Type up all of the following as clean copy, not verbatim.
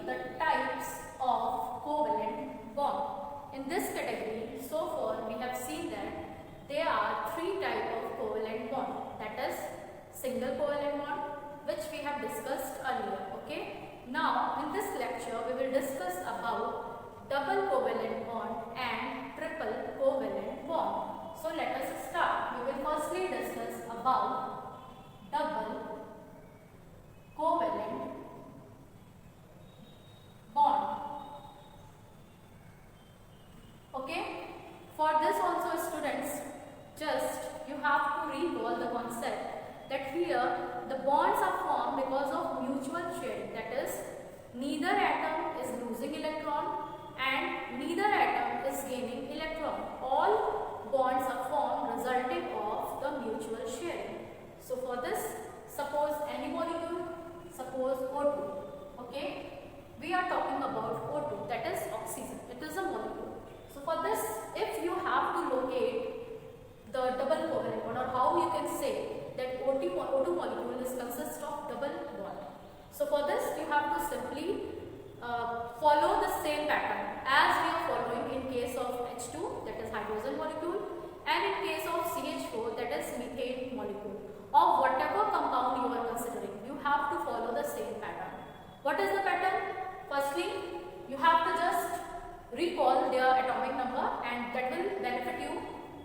the types of covalent bond. In this category, so far we have seen that there are three types of covalent bond. That is single covalent bond, which we have discussed earlier. Okay. Now in this lecture we will discuss about double covalent bond and triple covalent bond. So let us start. We will firstly discuss about double covalent bond. Okay. For this also, students, just you have to recall the concept that here the bonds are formed because of mutual sharing. That is, neither atom is losing electron and neither atom is gaining electron. All bonds are formed resulting of the mutual sharing. So for this, suppose any molecule, suppose O2. Okay, we are talking about O2, that is oxygen. It is a molecule. So for this, if you have to locate the double covalent bond, or how you can say that O2 molecule is consist of double bond. So for this, you have to simply follow the same pattern as we are following in case of H2, that is hydrogen molecule, and in case of CH4, that is methane molecule, or whatever compound you are considering. You have to follow the same pattern. What is the pattern? Firstly, you have to just recall their atomic number, and that will benefit you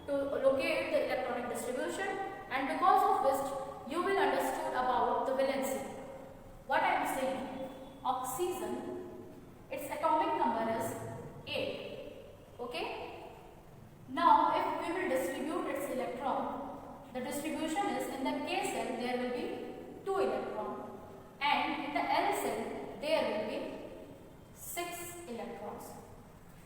to locate the electronic distribution, and because of which you will understood about the valency. What I am saying, oxygen, its atomic number is 8. Okay. Now if we will distribute its electron, the distribution is, in the K cell there will be 2 electrons, and in the L cell there will be 6 electrons.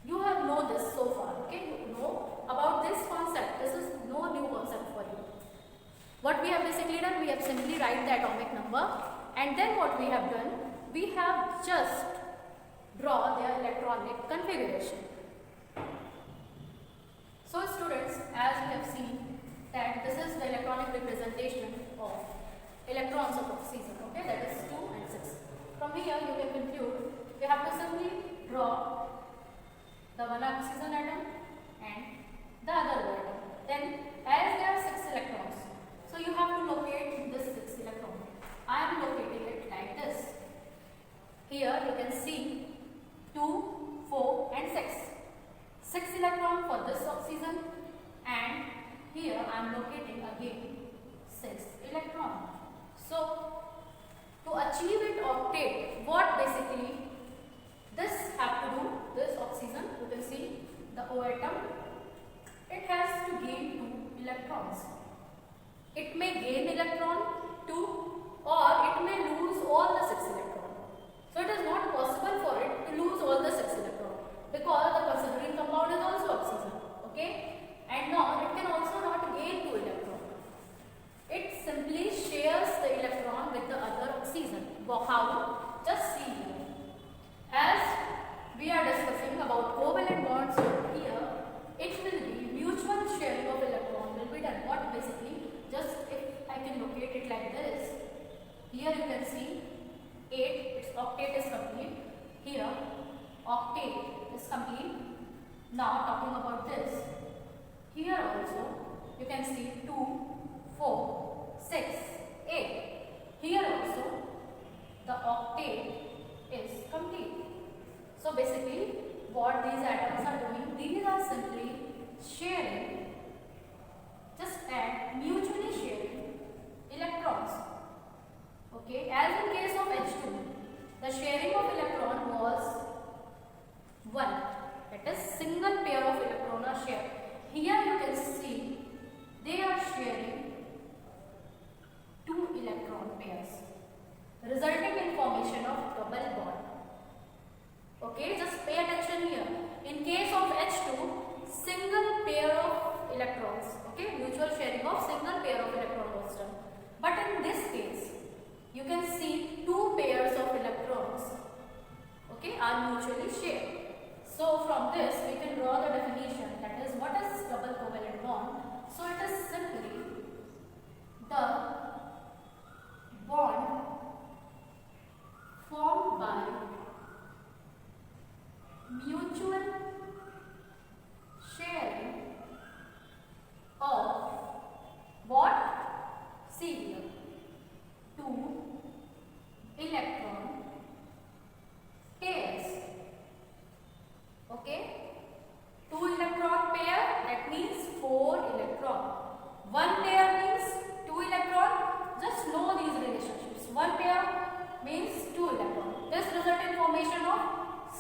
You have known this so far. Okay, you know about this concept. This is no new concept for you. What we have basically done, we have simply write the atomic number, and then what we have done, we have just draw their electronic configuration. So students, as we have seen that this is the electronic representation of electrons of oxygen. Okay, that is 2 and 6. From here you can conclude we have to simply draw the one oxygen atom and the other atom. Then as there are 6 electrons, so you have to locate this 6 electron. I am locating it like this. Here you can see 2, 4 and 6. 6 electron for this oxygen, and here I am locating again 6 electron. So to achieve it octet, what basically this have to do, this oxygen, you can see the O atom, it has to gain 2 electrons. It may gain electron 2, or it may lose all the 6 electrons. So it is not possible for it to lose all the 6 electrons, because the considering compound is also oxygen. Okay, and now it can also not gain 2 electrons. It simply shares the electron with the other oxygen. How? Just see here. As we are discussing about covalent bonds, here it will be mutual sharing of electron will be done. What basically, just if I can locate it like this, here you can see 8, its octet is complete. Here octet is complete. Now talking about this, here also you can see 2, 4, 6, 8. Here also the octet is complete. So basically what these atoms are doing, these are simply sharing, just add mutually sharing electrons. Okay, as in case of H2, the sharing of electron was 1, that is single pair of electron are shared. Here you can see they are sharing 2 electron pairs, resulting in formation of double bond. Okay, just pay attention here. In case of H2, single pair of electrons, okay, mutual sharing of single pair of electron was done. But in this case, you can see 2 pairs of electrons, okay, are mutually shared. So from this we can draw the definition, that is, what is double covalent bond? So it is simply the bond formed by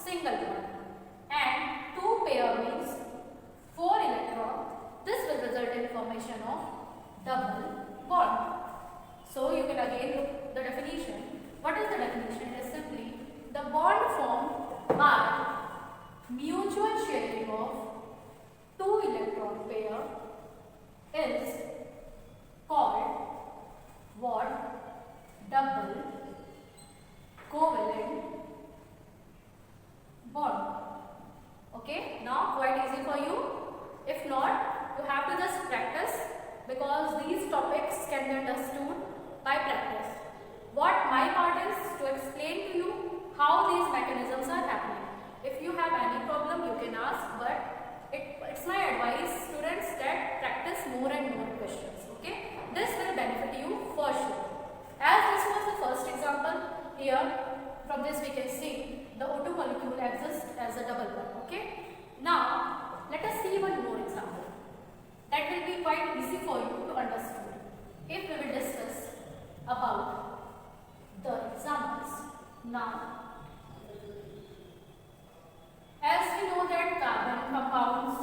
single bond. And 2 pair means 4 electron. This will result in formation of double bond. So you can again look the definition. What is the definition? It is simply the bond formed by mutual sharing of 2 electron pair is called what? Double covalent bond. Okay, now quite easy for you. If not, you have to just practice, because these topics can be understood by practice. What my part is to explain to you how these mechanisms are happening. If you have any problem, you can ask, but it's my advice, students, that practice more and more questions. Okay, this will benefit you for sure. As this was the first example, here from this we can see the O2 molecule exists as a double bond. Okay, now let us see one more example that will be quite easy for you to understand if we will discuss about the examples. Now, as we know that carbon compounds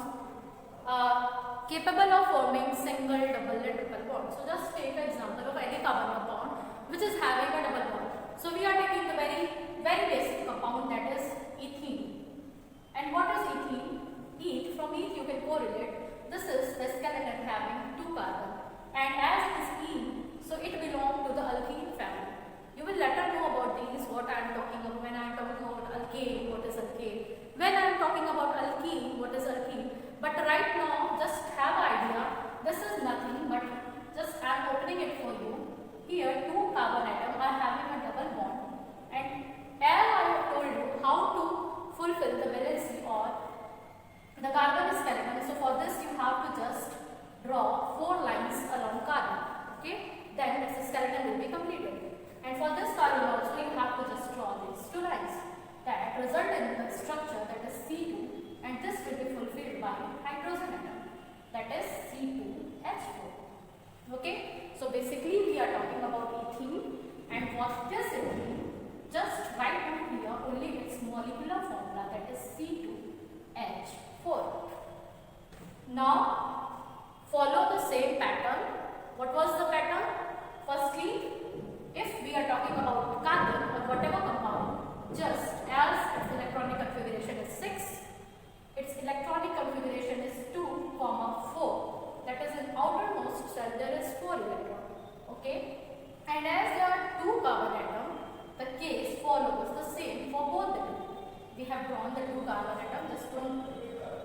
are capable of forming single, double and triple bond. So just take an example of any carbon compound which is having a double bond. So we are taking the very basic compound, that is ethene. And what is ethene? Eth, from eth you can correlate. This is the skeleton having 2 carbon. And as it is ene, so it belongs to the alkene family. You will later know about these, what I am talking about when I am talking about alkane, what is alkane. When I am talking about alkene, what is alkene. But right now, just have an idea, this is nothing but just I am opening it for you. Here 2 carbon atoms are having a double bond, and as I have told you how to fulfill the valency or the carbon skeleton. So for this you have to just draw 4 lines along carbon. Okay, then its skeleton will be completed. And for this carbon also you have to just draw these 2 lines that result in the structure, that is C2, and this will be fulfilled by hydrogen atom, that is C2H4. Okay, so basically we are talking about ethene, and what this ethene, just write down here only its molecular formula, that is C2H4. Now follow the same pattern. What was the pattern? Firstly, if we are talking about carbon or whatever compound, just as its electronic configuration is 6, its electronic configuration is 2, 4. That is, in outermost cell there is 4 electrons. Okay, and as there are 2 carbon atoms, the case follows the same for both them. We have drawn the 2 carbon atoms. Just don't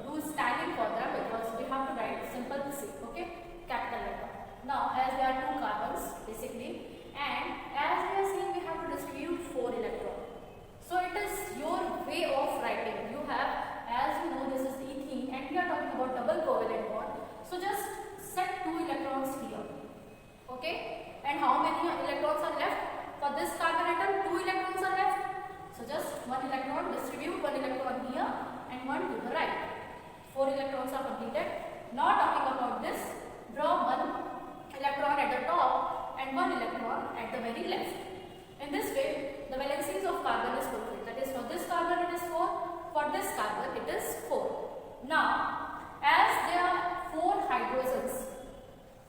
do styling for them, because we have to write simple C. Okay, capital letter. Now, as there are 2 carbons basically, and as we are seeing, we have to distribute 4 electrons. So it is your way of writing. You have, as you know, this is ethene, and we are talking about double covalent bond. So just set 2 electrons here. Okay, and how many electrons are left? For this carbon atom, 2 electrons are left. So just 1 electron, distribute 1 electron here and 1 to the right. 4 electrons are completed. Now talking about this, draw 1 electron at the top and 1 electron at the very left. In this way, the valencies of carbon is fulfilled. That is, for this carbon it is 4, for this carbon it is 4. Now, as there are 4 hydrogens,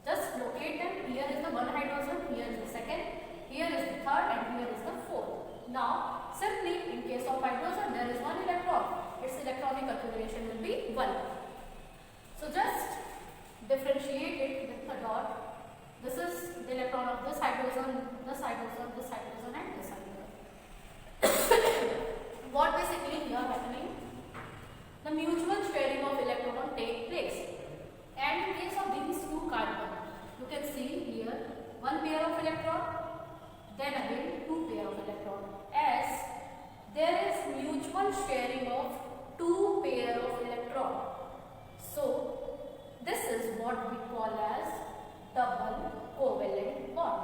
just locate them. Here is the 1 hydrogen, here is the second, here is the third, and here is the fourth. Now, simply in case of hydrogen, there is 1 electron. Its electronic configuration will be 1. So just differentiate it with the dot. This is the electron of this hydrogen, this hydrogen, this hydrogen, and this hydrogen. What basically here happening? The mutual sharing of electron take place. And in case of these 2 carbon, you can see here 1 pair of electron, then again 2 pair of electron. As there is mutual sharing of 2 pair of electron. So this is what we call as double covalent bond.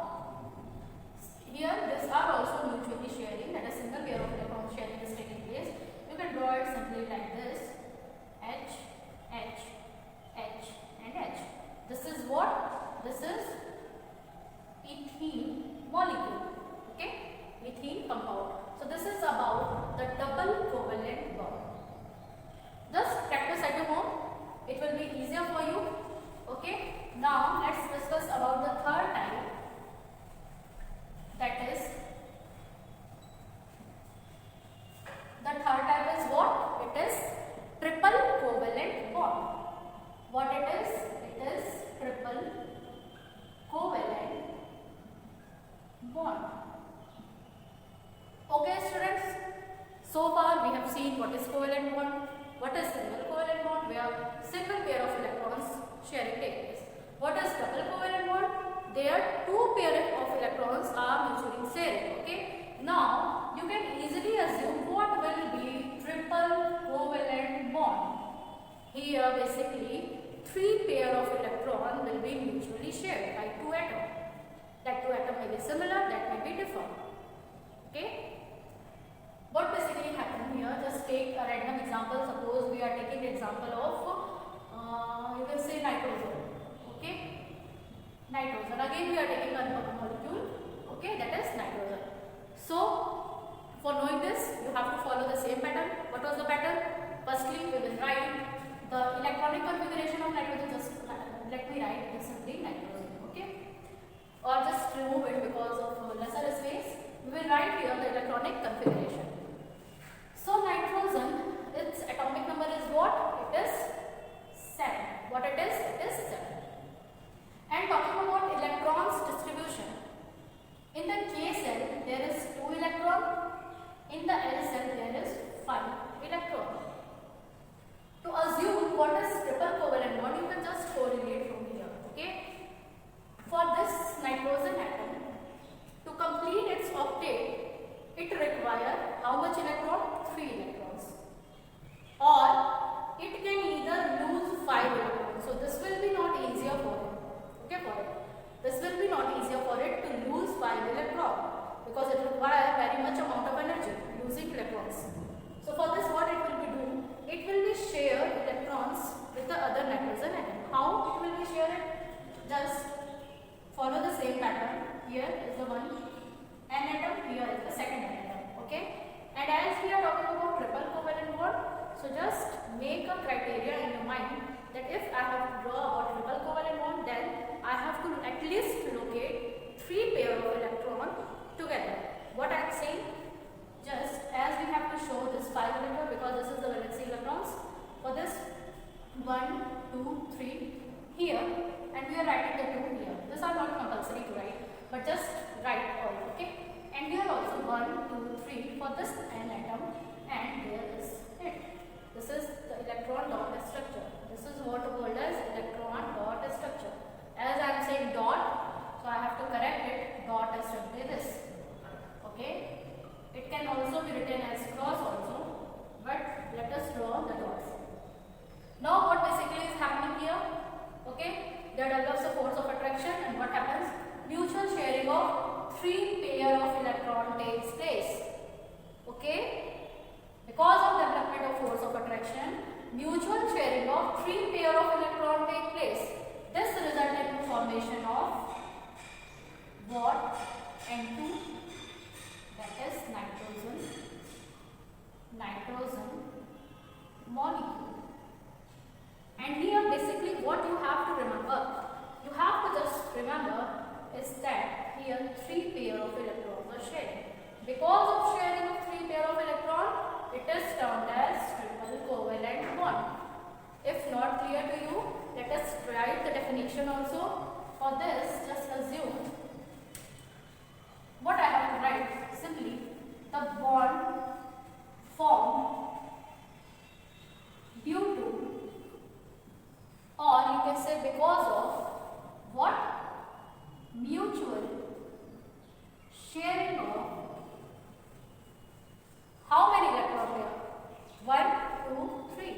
Here these are also mutually sharing, that is single pair of electron sharing is taking place. You can draw it simply like this, H, H, H and H. This is what? This is ethene molecule. Okay, ethene compound. So this is about the double covalent we have seen what is covalent bond, what is single covalent bond, where single pair of electrons sharing take place. What is double covalent bond? There two pair of electrons are mutually sharing. Okay. Now you can easily assume what will be triple covalent bond. Here basically three pair of electron will be mutually shared by two atoms. That two atoms may be similar, that may be different. Okay. What basically happened here? Just take a random example. Suppose we are taking the example of you can say nitrogen. Okay. Nitrogen. Again we are taking a molecule. Okay, that is nitrogen. So for knowing this, you have to follow the same pattern. What was the pattern? Firstly, we will write the electronic configuration of nitrogen. Just let me write it simply nitrogen. Okay. Or just remove it because of lesser space. We will write here the electronic configuration. So nitrogen, its atomic number is what? It is 7. What it is? It is 7. And talking about electrons distribution, in the K cell there is 2 electrons. In the L cell there is 5 electrons. To assume what is triple covalent bond, you can just correlate from here. Okay. For this nitrogen atom, to complete its octet, it requires how much electron? 3 electrons. Or it can either lose 5 electrons. So this will be not easier for it. Okay, for it. This will be not easier for it to lose 5 electrons because it requires very much amount of energy, losing electrons. So for this, what it will be doing? It will be share electrons with the other nitrogen atom. How it will be shared? Just follow the same pattern. Here is the one N atom, here is the second N atom. Okay. And as we are talking about triple covalent bond, so just make a criteria in your mind that if I have to draw about triple covalent bond, then I have to at least locate 3 pair of electrons together. What I am saying? Just as we have to show this 5 electron because this is the valency electrons. For this 1, 2, 3 here, and we are writing the 2 here. These are not compulsory to write, but just write all. Okay. And here also 1, 2, 3 for this N atom, and there is it. This is the electron dot structure. This is what is called as electron dot structure. As I am saying dot, so I have to correct it. Dot is simply this. Okay. It can also be written as cross also, but let us draw the dots. Now what basically is happening here? Okay. There develops a force of attraction, and what happens? Mutual sharing of 3 pair of electron takes place. Okay. Because of development of force of attraction, mutual sharing of 3 pair of electron take place. This results in formation of what? N2, that is nitrogen molecule. And here basically what you have to remember, you have to just remember is that here 3 pair of electrons are shared. Because of sharing of 3 pair of electrons, it is termed as triple covalent bond. If not clear to you, let us write the definition also. For this, just assume what I have to write. Simply the bond formed due to, or you can say because of, what? Mutual sharing of how many electron pair? 1, 2, 3.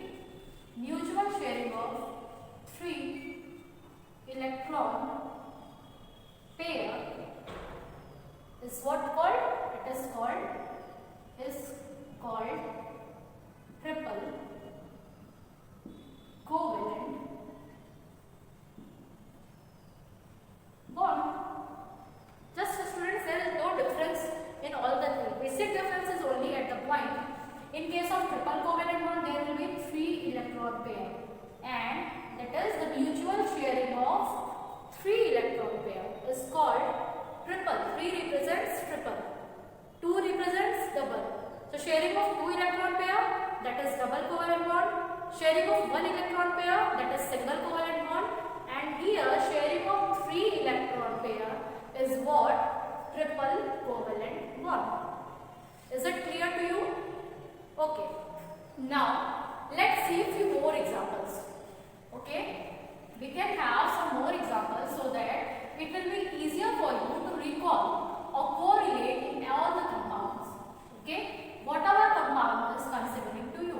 Mutual sharing of 3 electron pair is what called? It is called triple covalent bond. Just students, there is no difference in all the 3. Basic difference is only at the point. In case of triple covalent bond, there will be 3 electron pair, and that is the mutual sharing of 3 electron pair is called triple. 3 represents triple, 2 represents double. So sharing of 2 electron pair, that is double covalent bond. Sharing of 1 electron pair, that is single covalent bond. And here sharing of 3 electron pair is what? Triple covalent bond. Is it clear to you? Okay. Now, let's see a few more examples. Okay? We can have some more examples so that it will be easier for you to recall or correlate in all the compounds. Okay? Whatever compound is considering to you.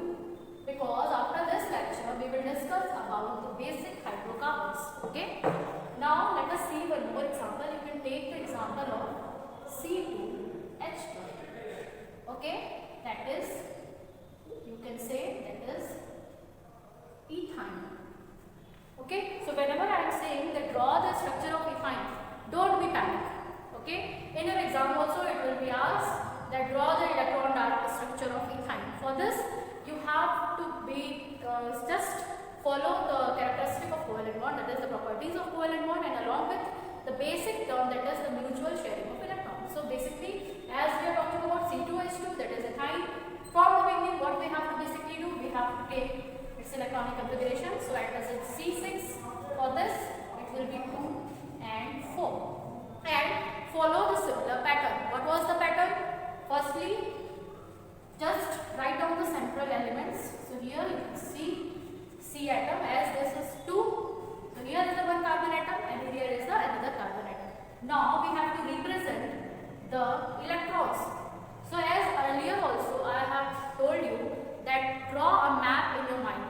Because after this lecture, we will discuss about the basic hydrocarbons. Okay? Now, let us see one more example. You can take the example of C2H2. Okay? That is, you can say that is ethine. Okay, so whenever I am saying that draw the structure of ethine, don't be panic. Okay, in your exam also it will be asked that draw the electron structure of ethine. For this, you have to be just follow the characteristic of covalent bond, that is the properties of covalent bond, and along with the basic term, that is the mutual sharing of electrons. So basically, as we are talking about C2H2, that is ethine, from the beginning, what we have to basically do, we have to take its electronic configuration. So at present C6, for this it will be 2 and 4, and follow the similar pattern. What was the pattern? Firstly, just write down the central elements. So here you can see C atom, as this is 2. So here is the one carbon atom and here is the another carbon atom. Now we have to represent the electrons. So as earlier also I have told you that draw a map in your mind.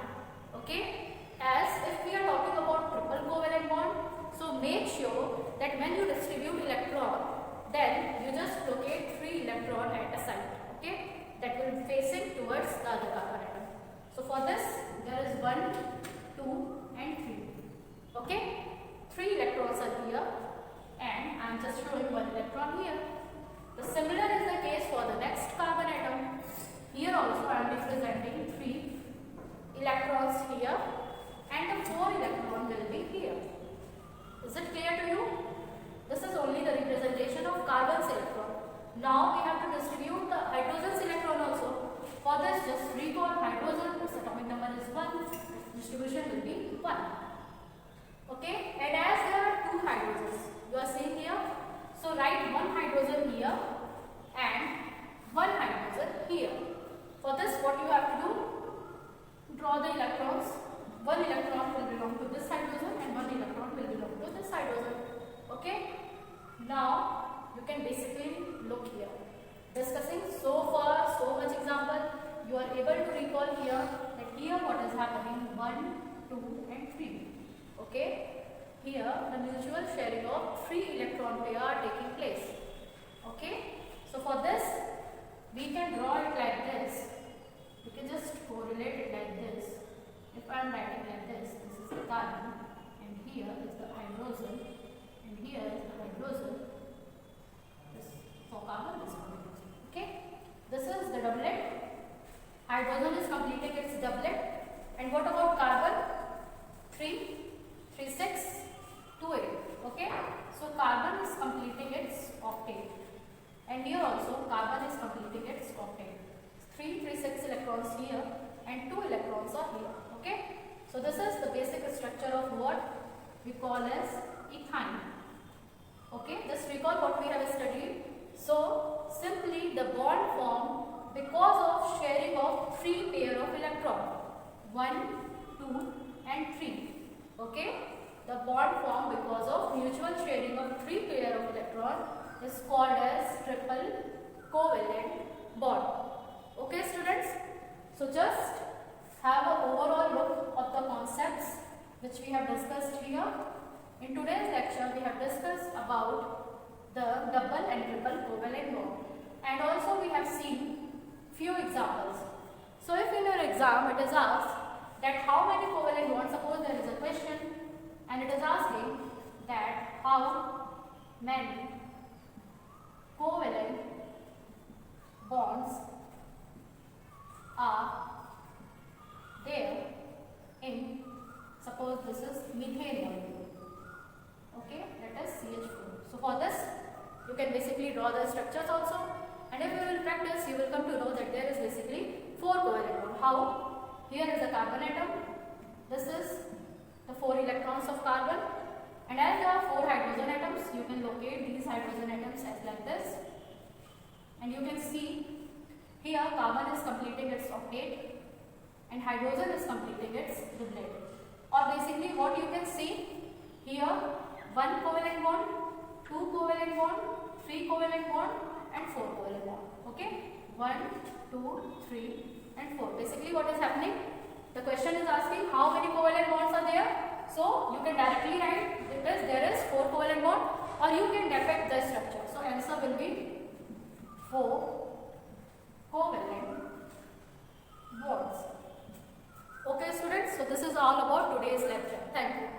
Okay, as if we are talking about triple covalent bond, so make sure that when you distribute electron, then you just locate 3 electron at a site. Okay, that will be facing towards the other carbon atom. So for this, there is 1, 2 and 3. Okay, 3 electrons are here and I am just showing 1 electron here. The similar is the case for the next carbon atom. Here also I am representing 3 electrons here and the 4 electron will be here. Is it clear to you? This is only the representation of carbon's electron. Now we have to distribute the hydrogen's electron also. For this, just recall hydrogen, its atomic number is 1, distribution will be 1. Okay, and as there are 2 hydrogens, you are seeing here, so write 1 hydrogen here and 1 hydrogen here. For this, what you have to do, draw the electrons. 1 electron will belong to this hydrogen and 1 electron will belong to this hydrogen. Okay, now you can basically look here. Discussing so far so much example, you are able to recall here that here what is happening, 1, 2 and 3. Okay, here the mutual sharing of 3 electron pair are taking place. Okay, so for this we can draw it like this. You can just correlate it like this. If I am writing like this is the carbon and here is the hydrogen and here is the hydrogen. This for carbon, this for hydrogen. Okay, this is the doublet. Hydrogen is completing its doublet. And what about carbon? 3, 3, 6, 2, 8. Okay, so carbon is completing its octet. And here also carbon is completing its octet. 3, 3, 6 electrons here and 2 electrons are here. Okay, so this is the basic structure of what we call as ethine. Okay, just recall what we have studied. So simply the bond formed because of sharing of 3 pair of electron, 1, 2 and 3. Okay, the bond formed because of mutual sharing of 3 pair of electron is called as triple covalent bond. Okay students, so just have an overall look of the concepts which we have discussed here. In today's lecture, we have discussed about the double and triple covalent bond, and also we have seen few examples. So if in your exam it is asked that how many covalent bonds, suppose there is a question and it is asking that how many covalent bonds are there in, suppose this is methane molecule. Okay, let us CH4. So for this, you can basically draw the structures also, and if you will practice, you will come to know that there is basically 4 covalent bonds. How? Here is the carbon atom. This is the 4 electrons of carbon, and as there are 4 hydrogen atoms, you can locate these hydrogen atoms as like this, and you can see here carbon is completing its octet. and hydrogen is completing its doublet. Or basically what you can see here, 1 covalent bond, 2 covalent bond, 3 covalent bond and 4 covalent bond. Okay, 1, 2, 3 and 4. Basically what is happening, the question is asking how many covalent bonds are there. So you can directly write because there is 4 covalent bond, or you can defect the structure. So answer will be 4 covalent bonds. Okay students, so this is all about today's lecture. Thank you.